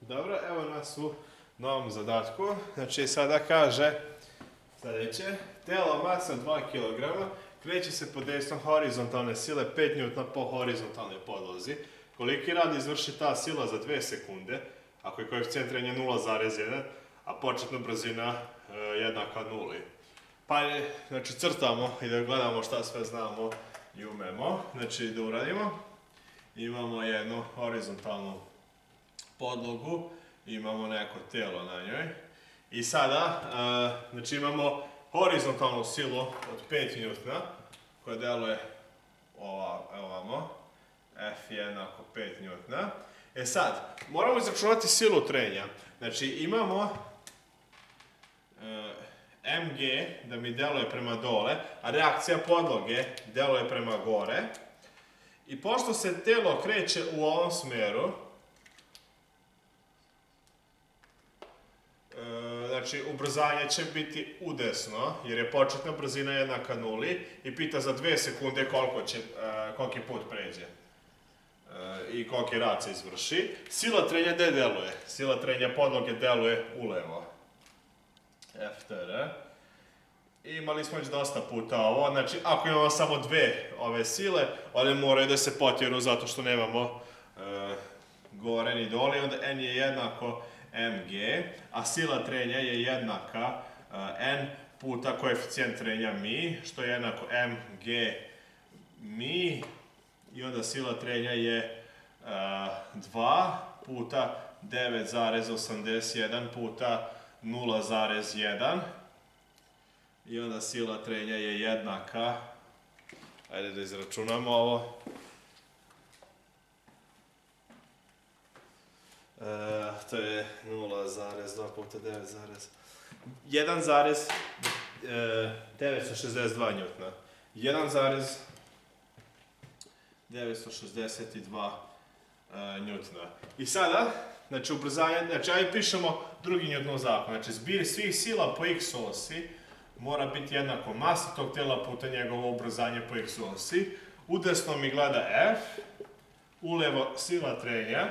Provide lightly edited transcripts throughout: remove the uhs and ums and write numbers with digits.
Dobro, evo nas u novom zadatku. Znači sada kaže sljedeće. Telo masa 2 kg kreće se pod dejstvom horizontalne sile 5 N po horizontalnoj podlozi. Koliki rad izvrši ta sila za 2 sekunde, ako je koeficijent trenja 0,1, a početna brzina jednaka 0. Pa znači crtamo i da gledamo šta sve znamo i umemo. Znači da uradimo. Imamo jednu horizontalnu podlogu, imamo neko tijelo na njoj. I sada, znači imamo horizontalnu silu od 5 N koja deluje ovamo. F jednako 5 N. E sad, moramo izračunati silu trenja. Znači imamo mg da mi deluje prema dole, a reakcija podloge deluje prema gore. I pošto se telo kreće u ovom smjeru, znači ubrzanje će biti udesno, jer je početna brzina jednaka 0 i pita za 2 sekunde koliki put pređe i koliki rad se izvrši. Sila trenja gdje deluje? Sila trenja podloge deluje ulevo. FTR. Imali smo već dosta puta ovo, znači ako imamo samo dve ove sile, one moraju da se potjeru zato što nemamo gore ni dole, onda N je jednako mg, a sila trenja je jednaka N puta koeficijent trenja mi, što je jednako mg mi, i onda sila trenja je 2 puta 9,81 puta 0,1. I onda sila trenja je jednaka, ajde da izračunamo ovo, to je 0,2 puta 1,962 N. 1,962 N. I sada, znači ubrzanje, znači ajde pišemo drugi Newtonov zakon, znači zbir svih sila po x osi mora biti jednako masi tog tijela puta njegovo ubrzanje po x osi. Udesno mi gleda F, ulevo sila trenja,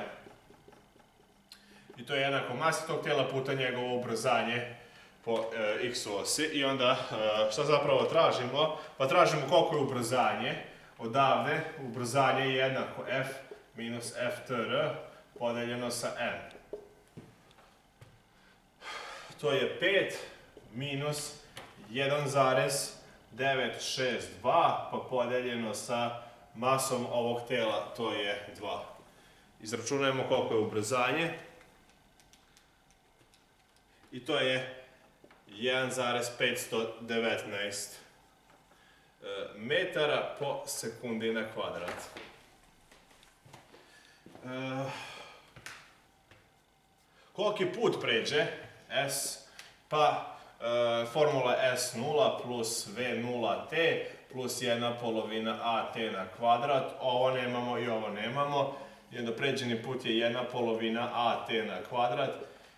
i to je jednako masi tog tijela puta njegovo ubrzanje po x osi. I onda šta zapravo tražimo? Pa tražimo koliko je ubrzanje. Odavde ubrzanje je jednako F minus FTR podeljeno sa N. To je 5 minus 1,962 pa podeljeno sa masom ovog tijela, to je 2. Izračunajmo koliko je ubrzanje. I to je 1,519 metara po sekundi na kvadrat. Koliki put pređe S? Pa formula S0 plus V0t plus 1/2 AT na kvadrat. Ovo nemamo i ovo nemamo. I onda pređeni put je 1/2 AT na kvadrat,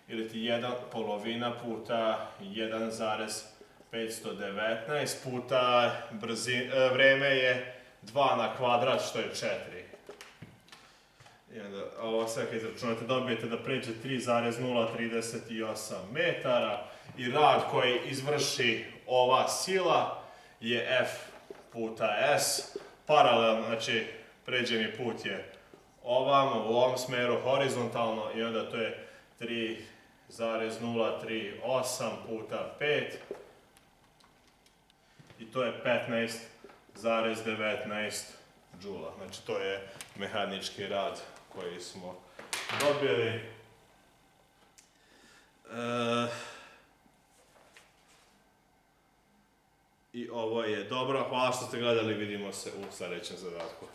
ili ti 1/2 puta 1,519 puta vreme je 2 na kvadrat, što je 4. I onda ovo sve kad izračunate dobijete da pređe 3,038 metara i rad koji izvrši ova sila je F puta S. Paralelno, znači pređeni put je ovamo, u ovom smjeru horizontalno, i onda to je 3,038 puta 5 i to je 15,19 džula. Znači to je mehanički rad koji smo dobili. I ovo je dobro. Hvala što ste gledali, vidimo se u sljedećem zadatku.